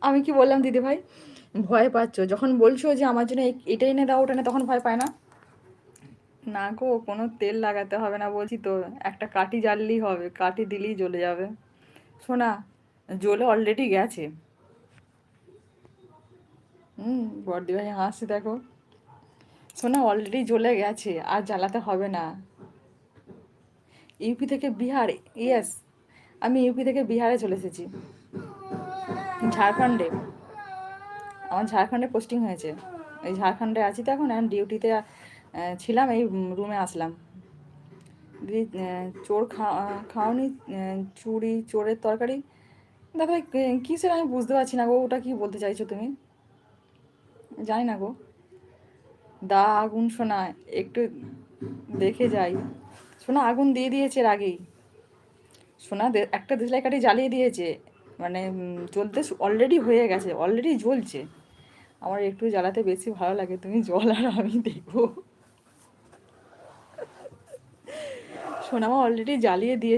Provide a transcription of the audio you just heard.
আমি কি বললাম দিদি ভাই? ভয় পাচ্ছ যখন বলছো যে আমার জন্য এটা এনে দাও ওটা এনে, তখন ভয় পায় না? না গো, কোনো তেল লাগাতে হবে না বলছি তো। একটা কাঠি জ্বাললেই হবে, কাঠি দিলেই জ্বলে যাবে। শোনা, জ্বলে অলরেডি গেছে। বড়দি ভাই হাসছে দেখো। শোনা, অলরেডি জ্বলে গেছে, আর জ্বালাতে হবে না। ইউপি থেকে বিহার। ইয়েস, আমি ইউপি থেকে বিহারে চলে এসেছি। ঝাড়খণ্ডে। আমার ঝাড়খণ্ডে পোস্টিং হয়েছে। এই ঝাড়খণ্ডে আছি তো এখন, ডিউটিতে ছিলাম, এই রুমে আসলাম। দিদি, চোর খাওনি? চুড়ি চোরের তরকারি? দাদা কিসের আমি বুঝতে পারছি না গো, ওটা কি বলতে চাইছো তুমি? জানি না গো। দা আগুন শোনা, একটু দেখে যাই। শোনা, আগুন দিয়ে দিয়েছে এর আগেই। শোনা, একটা দেশলাই কাঠি জ্বালিয়ে দিয়েছে। মানে জ্বলতে অলরেডি হয়ে গেছে, অলরেডি জ্বলছে। আমার একটু জ্বালাতে বেশি ভালো লাগে, তুমি জল আর আমি দেখবো। সোনামা অলরেডি জ্বালিয়ে দিয়ে